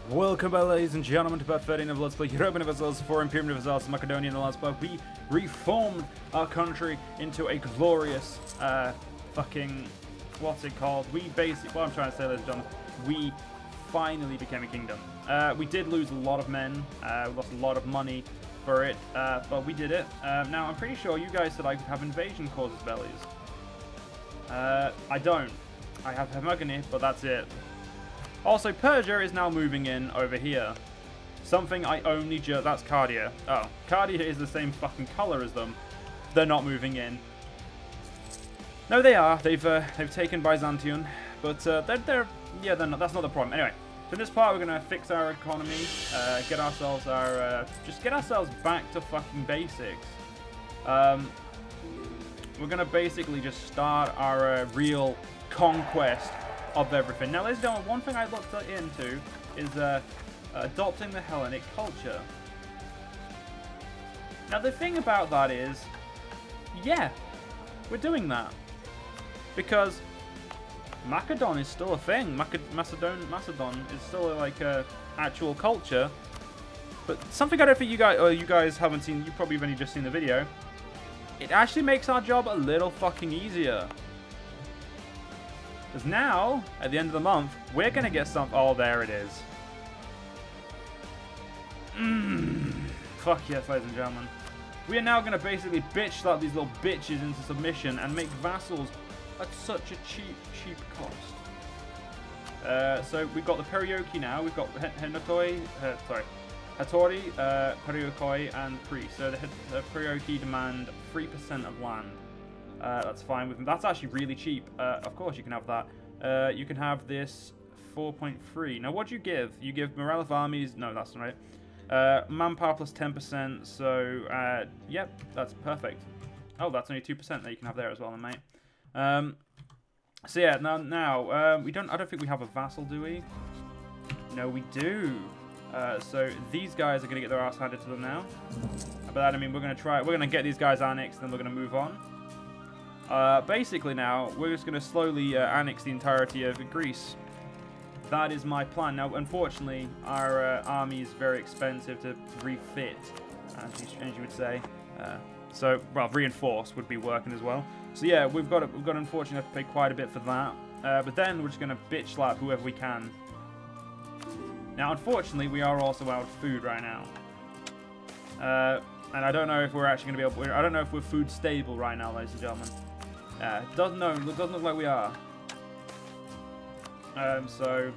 Welcome back, ladies and gentlemen, to part 13 of Let's Play Europa Universalis for Imperium Universalis Makedonia. In the last part, we reformed our country into a glorious, what's it called? We basically, what I'm trying to say, ladies and gentlemen, we finally became a kingdom. We did lose a lot of men, we lost a lot of money for it, but we did it. Now, I'm pretty sure you guys said I could have invasion causes bellies. I don't. I have Hermogony, but that's it. Also, Persia is now moving in over here. Something I only just... That's Cardia. Oh, Cardia is the same fucking color as them. They're not moving in. No, they are. They've taken Byzantium, but they're not. That's not the problem. Anyway, so in this part we're gonna fix our economy, get ourselves our just get ourselves back to fucking basics. We're gonna basically just start our real conquest of everything. Now, ladies and gentlemen, one thing I looked into is adopting the Hellenic culture. Now, the thing about that is, yeah, we're doing that. Because Macedon is still a thing. Macedon is still like a actual culture. But something I don't think you guys haven't seen, you probably have only just seen the video. It actually makes our job a little fucking easier. Because now, at the end of the month, we're going to get some... Oh, there it is. Fuck yes, ladies and gentlemen. We are now going to basically bitch slap these little bitches into submission and make vassals at such a cheap cost. So we've got the Perioki now. We've got Hattori, Periokoi, and Priest. So the Perioki demand 3% of land. That's fine with them. That's actually really cheap. Of course you can have that. You can have this 4.3. Now what do you give? You give morale of armies. No, that's not right. Manpower plus 10%. So, yep, that's perfect. Oh, that's only 2% that you can have there as well, then, mate. So yeah, now we don't. I don't think we have a vassal, do we? No, we do. So these guys are gonna get their ass handed to them now. By that I mean we're gonna get these guys annexed, and then we're gonna move on. Basically now, we're just going to slowly annex the entirety of Greece. That is my plan. Now, unfortunately, our army is very expensive to refit, as you would say. So, well, reinforce would be working as well. So yeah, we've got unfortunately have to pay quite a bit for that. But then we're just going to bitch slap whoever we can. Now, unfortunately, we are also out of food right now. And I don't know if we're actually going to be able... I don't know if we're food stable right now, ladies and gentlemen. Doesn't look like we are. So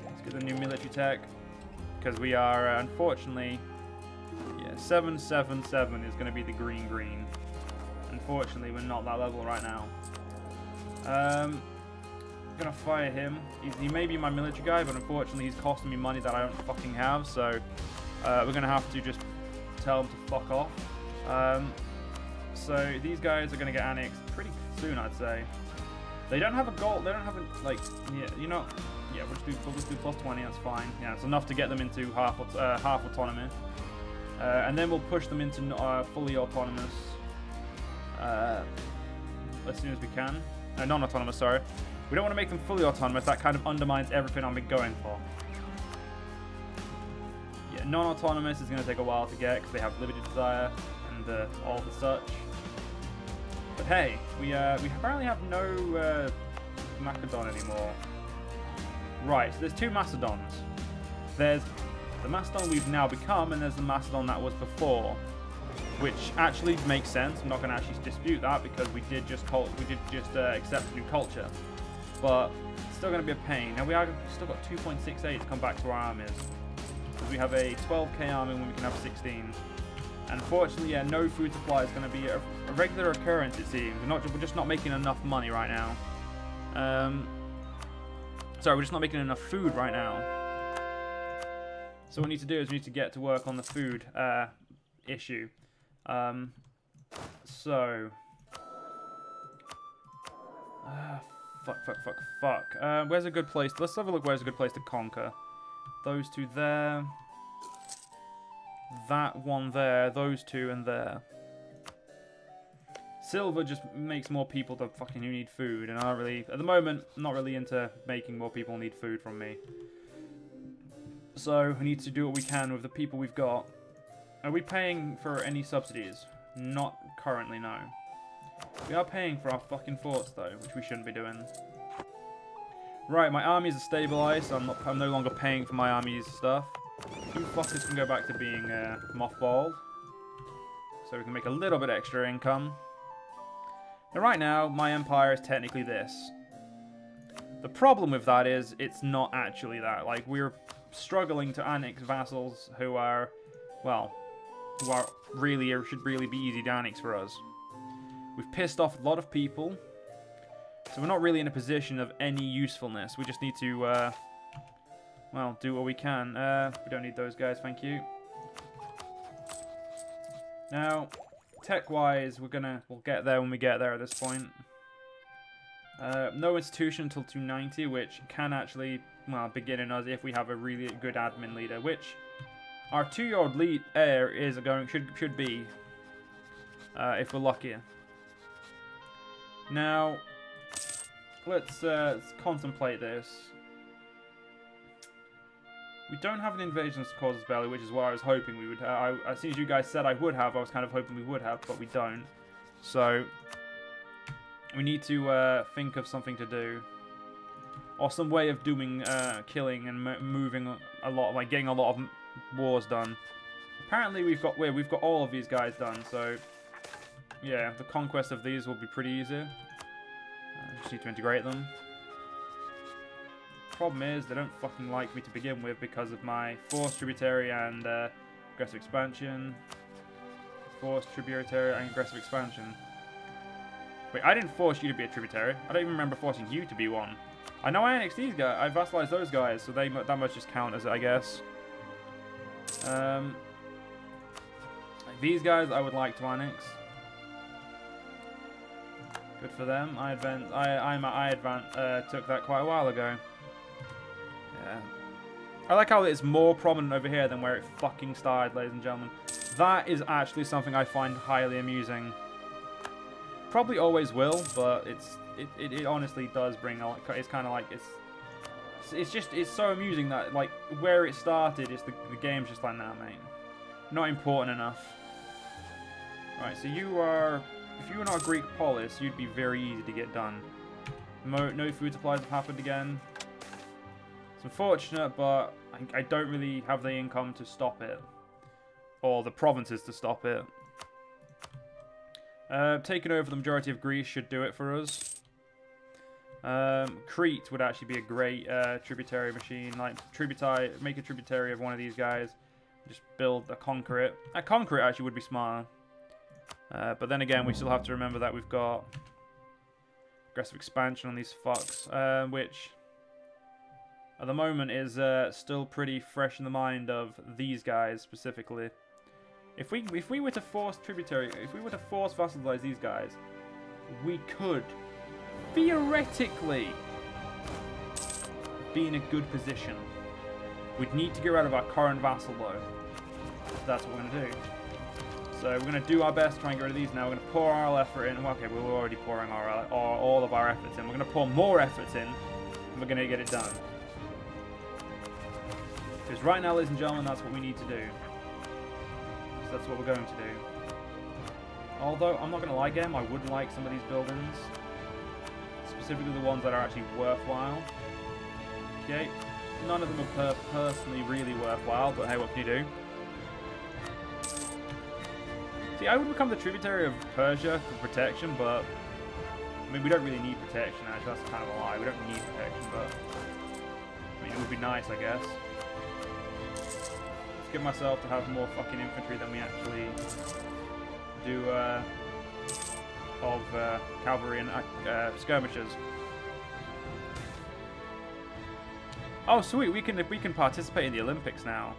let's get the new military tech, because we are unfortunately, yeah, 777 is going to be the green. Unfortunately, we're not that level right now. I'm gonna fire him. He may be my military guy, but unfortunately, he's costing me money that I don't fucking have. So we're gonna have to just tell him to fuck off. So these guys are going to get annexed pretty soon, I'd say. They don't have a goal. They don't have a, like, yeah, you know, yeah, we'll just do plus 20. That's fine. Yeah, it's enough to get them into half autonomy, and then we'll push them into fully autonomous as soon as we can. Non-autonomous, sorry. We don't want to make them fully autonomous. That kind of undermines everything I've been going for. Yeah, non-autonomous is going to take a while to get because they have limited desire and all the such. But hey, we apparently have no Macedon anymore. Right, so there's two Macedons. There's the Macedon we've now become, and there's the Macedon that was before, which actually makes sense. I'm not going to actually dispute that because we did just accept new culture, but it's still going to be a pain. Now we've still got 2.68 to come back to our armies, because we have a 12k army when we can have 16. Unfortunately, yeah, no food supply is going to be a regular occurrence, it seems. We're just not making enough money right now. Sorry, we're just not making enough food right now. So what we need to do is we need to get to work on the food issue. Fuck. Where's a good place? Let's have a look where's a good place to conquer. Those two there. That one there, those two, and there. Silver just makes more people who need food, and I don't really, at the moment, I'm not really into making more people need food from me. So we need to do what we can with the people we've got. Are we paying for any subsidies? Not currently, no. We are paying for our fucking forts though, which we shouldn't be doing. Right, my armies are stabilized, so I'm no longer paying for my army's stuff. You fuckers can go back to being mothballed. So we can make a little bit extra income. Now right now, my empire is technically this. The problem with that is, it's not actually that. Like, we're struggling to annex vassals who are, well, who are really, or should really be easy to annex for us. We've pissed off a lot of people, so we're not really in a position of any usefulness. We just need to, well, do what we can. We don't need those guys, thank you. Now, tech-wise, we'll get there when we get there at this point. No institution until 290, which can actually, well, begin in us if we have a really good admin leader, which our 2-year-old lead heir is should be, if we're lucky. Now, let's contemplate this. We don't have an invasion casus belli, which is what I was hoping we would have. As soon as you guys said I would have, I was kind of hoping we would have, but we don't. So, we need to think of something to do. Or some way of doing killing and moving a lot, like getting a lot of wars done. Apparently we've got all of these guys done, so yeah, the conquest of these will be pretty easy. Just need to integrate them. Problem is, they don't fucking like me to begin with because of my forced tributary and aggressive expansion. Forced tributary and aggressive expansion. Wait, I didn't force you to be a tributary. I don't even remember forcing you to be one. I know I annexed these guys. I vassalized those guys, so that must just count as it, I guess. Like these guys, I would like to annex. Good for them. I took that quite a while ago. Yeah. I like how it's more prominent over here than where it fucking started, ladies and gentlemen. That is actually something I find highly amusing. Probably always will, but it honestly does bring a lot. It's kind of like it's so amusing that like where it started is the game's just like, nah, mate, not important enough. Right, so you are. If you were not a Greek polis, you'd be very easy to get done. No food supplies have happened again. It's unfortunate, but I don't really have the income to stop it. Or the provinces to stop it. Taking over the majority of Greece should do it for us. Crete would actually be a great tributary machine. Like, make a tributary of one of these guys. Just conquer it. Conquer it actually would be smarter. But then again, we still have to remember that we've got aggressive expansion on these fucks, which at the moment is still pretty fresh in the mind of these guys specifically. If we were to force vassalize these guys, we could theoretically be in a good position. We'd need to get rid of our current vassal though. That's what we're gonna do. So we're going to do our best to try and get rid of these now. We're going to pour our effort in. Well, okay, we're already pouring all of our efforts in. We're going to pour more efforts in, and we're going to get it done. Because right now, ladies and gentlemen, that's what we need to do. So that's what we're going to do. Although, I'm not going to lie, game, I would like some of these buildings. Specifically the ones that are actually worthwhile. Okay, none of them are personally really worthwhile, but hey, what can you do? See, I would become the tributary of Persia for protection, but I mean, we don't really need protection, actually. That's kind of a lie. We don't need protection, but I mean, it would be nice, I guess. Let's get myself to have more fucking infantry than we actually do of cavalry and skirmishers. Oh, sweet! We can participate in the Olympics now.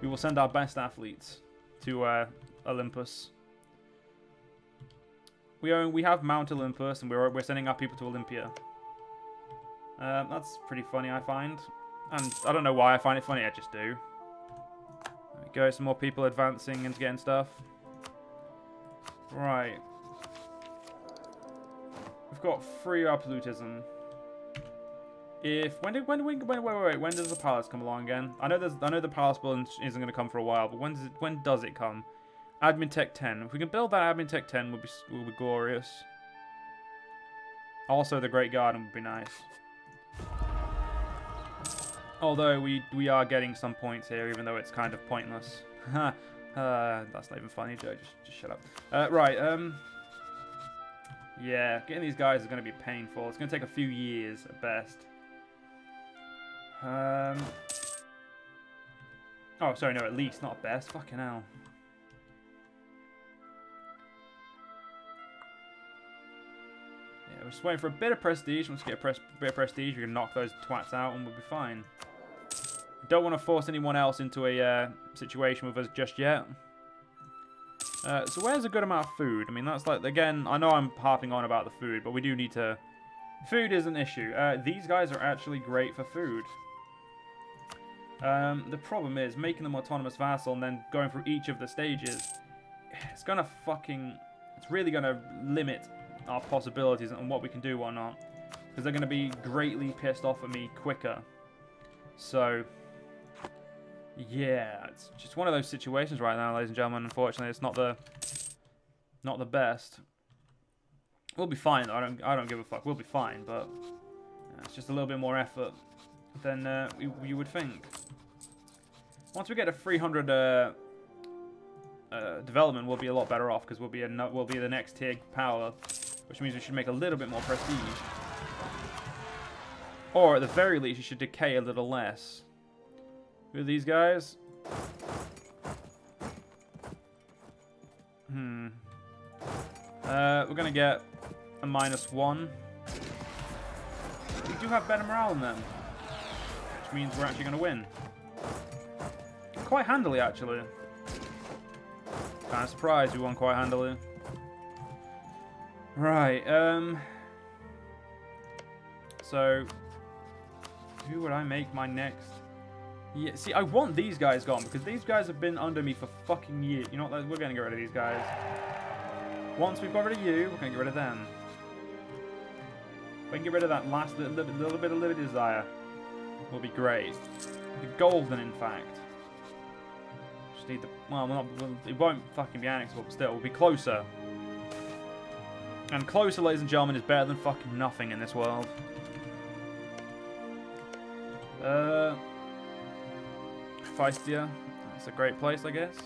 We will send our best athletes to Olympus. We have Mount Olympus, and we're sending our people to Olympia. That's pretty funny, I find, and I don't know why I find it funny. I just do. There we go. Some more people advancing and getting stuff. Right. We've got free absolutism. If when does the palace come along again? I know the palace building isn't going to come for a while, but when does it come? Admin Tech 10. If we can build that Admin Tech 10, would be glorious. Also, the Great Garden would be nice. Although we are getting some points here, even though it's kind of pointless. That's not even funny, Joe. Just shut up. Right. Yeah, getting these guys is going to be painful. It's going to take a few years at best. Oh, sorry, no, at least, not at best. Fucking hell. Yeah, we're just waiting for a bit of prestige. Once we get a bit of prestige, we can knock those twats out and we'll be fine. Don't want to force anyone else into a situation with us just yet. So where's a good amount of food? I mean, that's like, again, I know I'm harping on about the food, but we do need to... Food is an issue. These guys are actually great for food. The problem is making them autonomous vassal and then going through each of the stages. It's gonna fucking... It's really gonna limit our possibilities and what we can do or not. Because they're gonna be greatly pissed off at me quicker. So... Yeah, it's just one of those situations right now, ladies and gentlemen. Unfortunately, it's not the best. We'll be fine. I don't give a fuck. We'll be fine, but it's just a little bit more effort than you would think. Once we get to 300 development, we'll be a lot better off because we'll be the next tier power, which means we should make a little bit more prestige, or at the very least, you should decay a little less. Who are these guys? We're gonna get a -1. We do have better morale than them, which means we're actually gonna win. Quite handily, actually. Kind of surprised we won quite handily. Right, so who would I make my next? Yeah, see, I want these guys gone because these guys have been under me for fucking years. You know what? We're going to get rid of these guys. Once we've got rid of you, we're going to get rid of them. We can get rid of that last little bit of liberty desire. Will be great. It'll be golden, in fact. Just need the... Well, it won't fucking be annexable, but still, we'll be closer. And closer, ladies and gentlemen, is better than fucking nothing in this world. Feistia. That's a great place, I guess.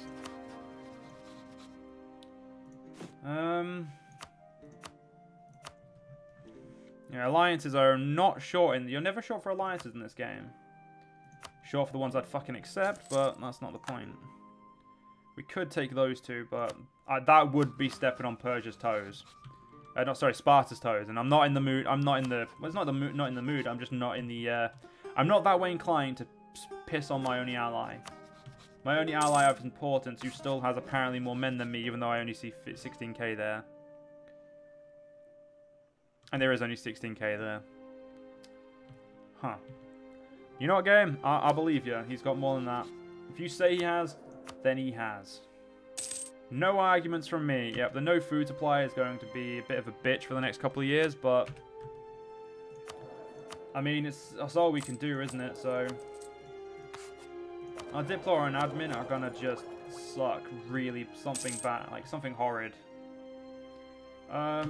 Yeah, alliances are not short you're never short for alliances in this game. Short for the ones I'd fucking accept, but that's not the point. We could take those two, but that would be stepping on Persia's toes. No, sorry, Sparta's toes, and I'm not in the mood. I'm not in the. Well, it's not not in the mood. I'm just not in the. I'm not that way inclined to piss on my only ally. My only ally of importance, who still has apparently more men than me, even though I only see 16k there. And there is only 16k there. Huh. You know what, game? I believe you. He's got more than that. If you say he has, then he has. No arguments from me. Yep, the no food supply is going to be a bit of a bitch for the next couple of years, but... I mean, that's all we can do, isn't it? So... Our Diplo and Admin are gonna just suck really something bad, like something horrid. Our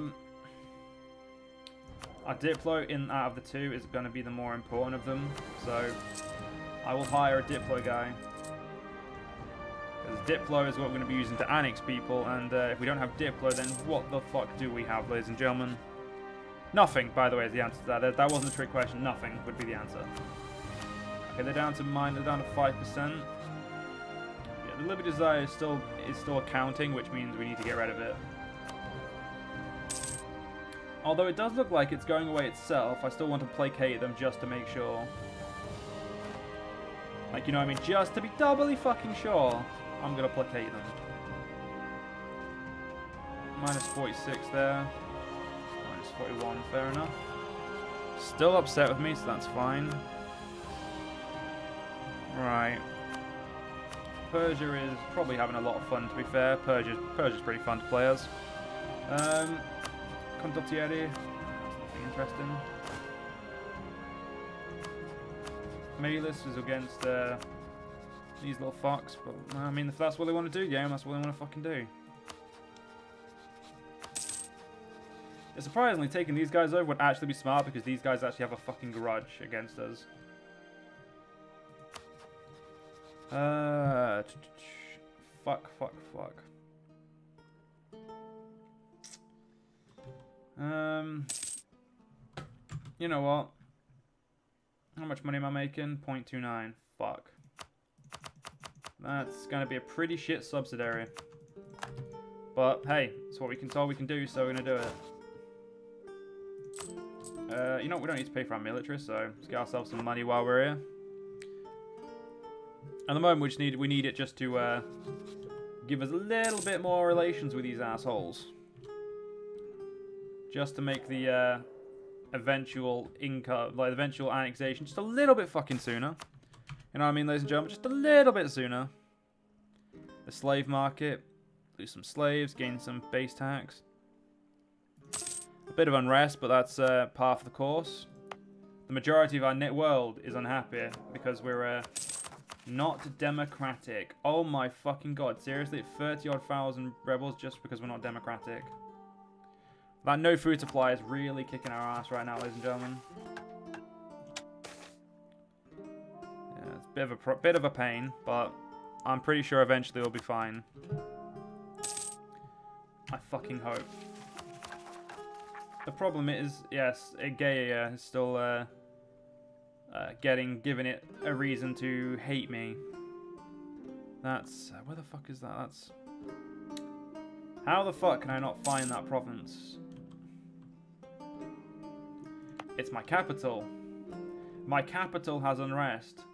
Diplo out of the two is going to be the more important of them, so I will hire a Diplo guy. Because Diplo is what we're going to be using to annex people, and if we don't have Diplo, then what the fuck do we have, ladies and gentlemen? Nothing, by the way, is the answer to that. That wasn't a trick question. Nothing would be the answer. Okay, they're down to 5%. Yeah, the Liberty Desire is still accounting, which means we need to get rid of it. Although it does look like it's going away itself, I still want to placate them just to make sure. Like, you know what I mean? Just to be doubly fucking sure, I'm going to placate them. Minus 46 there. Minus 41, fair enough. Still upset with me, so that's fine. Right. Persia is probably having a lot of fun, to be fair. Persia's pretty fun to play as. Condottieri, that's nothing interesting. Melis is against these little fucks, but I mean, if that's what they want to do, yeah, that's what they want to fucking do. Surprisingly, taking these guys over would actually be smart because these guys actually have a fucking grudge against us. Fuck. You know what? How much money am I making? 0.29. Fuck. That's gonna be a pretty shit subsidiary. But hey, it's what we can do, so we're gonna do it. You know what? We don't need to pay for our military, so let's get ourselves some money while we're here. At the moment, we need it just to give us a little bit more relations with these assholes, just to make the eventual income, like eventual annexation, just a little bit fucking sooner. You know what I mean, ladies and gentlemen? Just a little bit sooner. The slave market, lose some slaves, gain some base tax. A bit of unrest, but that's par for the course. The majority of our net world is unhappy because we're not democratic. Oh my fucking god, seriously? 30-odd thousand rebels just because we're not democratic. That no food supply is really kicking our ass right now, ladies and gentlemen. Yeah, it's a bit of a pain, but I'm pretty sure eventually it'll be fine. I fucking hope. The problem is, yes, Gaia is still giving it a reason to hate me. That's where the fuck is that? That's how the fuck can I not find that province? It's my capital. My capital has unrest.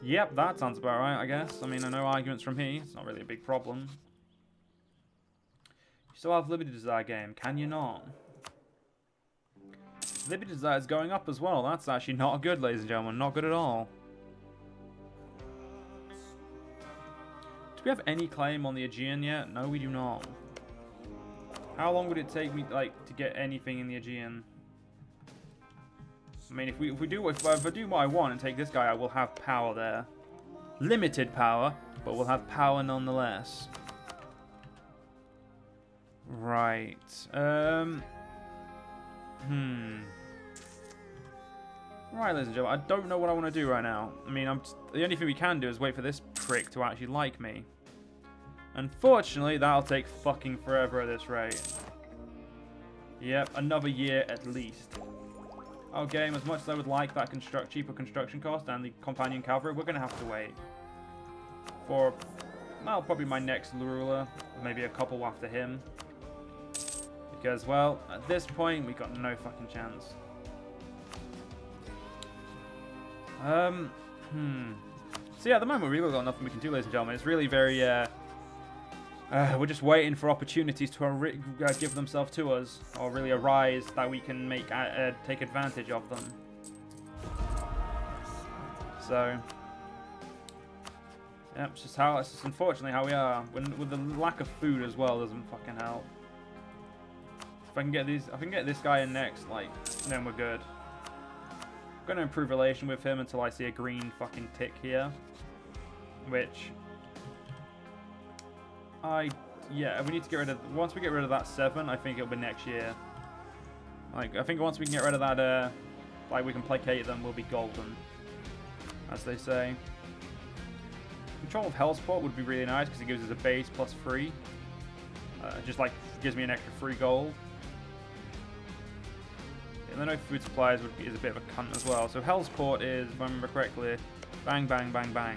Yep, that sounds about right, I guess. I mean, I know arguments from here. It's not really a big problem. You still have Liberty Desire game, can you not? Liberty Desire is going up as well. That's actually not good, ladies and gentlemen. Not good at all. Do we have any claim on the Aegean yet? No, we do not. How long would it take me, like, to get anything in the Aegean? I mean, if I do what I want and take this guy, I will have power there. Limited power, but we'll have power nonetheless. Right. Right, ladies and gentlemen, I don't know what I want to do right now. I mean, the only thing we can do is wait for this prick to actually like me. Unfortunately, that'll take fucking forever at this rate. Yep, another year at least. Oh, game, as much as I would like that cheaper construction cost and the companion cavalry, we're going to have to wait. For, well, probably my next ruler, maybe a couple after him. Because, well, at this point, we got no fucking chance. So yeah, at the moment, we've really got nothing we can do, ladies and gentlemen. It's really very, we're just waiting for opportunities to give themselves to us, or really arise that we can make take advantage of them. So, yeah, it's just unfortunately how we are. With the lack of food as well doesn't fucking help. If I can get this guy in next, like, then we're good. I'm gonna improve relation with him until I see a green fucking tick here, which. Yeah, we need to get rid of... Once we get rid of that 7, I think it'll be next year. Like, I think once we can get rid of that, like, we can placate them, we'll be golden. As they say. Control of Hellsport would be really nice, because it gives us a base plus 3. Just, like, gives me an extra 3 gold. And then no food supplies is a bit of a cunt as well. So Hellsport is, if I remember correctly, bang, bang, bang, bang.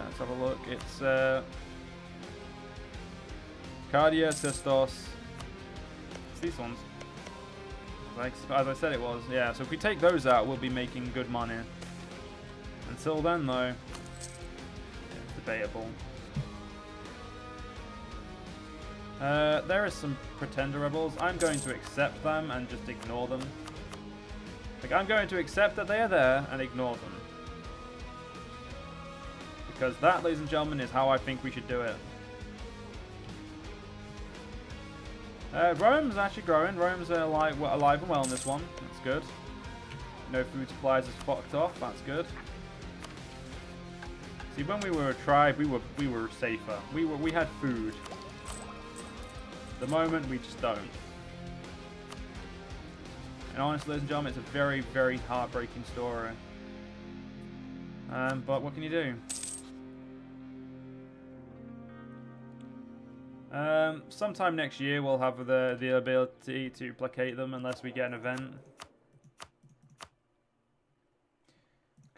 Let's have a look. It's Cardia, Testos. It's these ones. Like, as I said it was. Yeah, so if we take those out, we'll be making good money. Until then, though, it's debatable. There are some pretender rebels. I'm going to accept them and just ignore them. Like, I'm going to accept that they are there and ignore them. Because that, ladies and gentlemen, is how I think we should do it. Rome's actually growing. Rome's alive and well in this one. That's good. No food supplies is fucked off. That's good. See, when we were a tribe, we were safer. We had food. At the moment, we just don't. And honestly, ladies and gentlemen, it's a very, very heartbreaking story. But what can you do? Sometime next year we'll have the ability to placate them unless we get an event.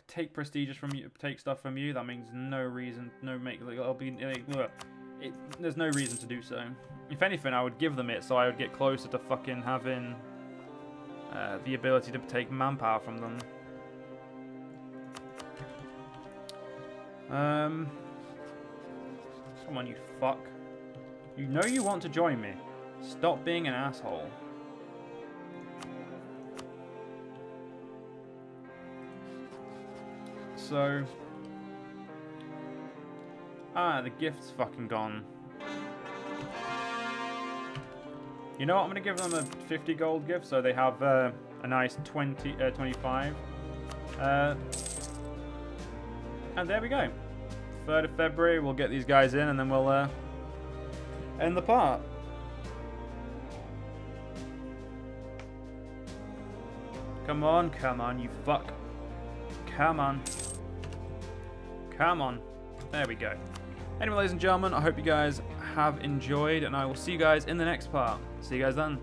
Take prestigious from you, take stuff from you. That means no reason, there's no reason to do so. If anything, I would give them it so I would get closer to fucking having the ability to take manpower from them. Come on, you fuck. You know you want to join me. Stop being an asshole. So... the gift's fucking gone. You know what? I'm going to give them a 50 gold gift so they have a nice 25. And there we go. 3rd of February, we'll get these guys in and then we'll end the part. Come on, you fuck. Come on. Come on. There we go. Anyway, ladies and gentlemen, I hope you guys have enjoyed, and I will see you guys in the next part. See you guys then.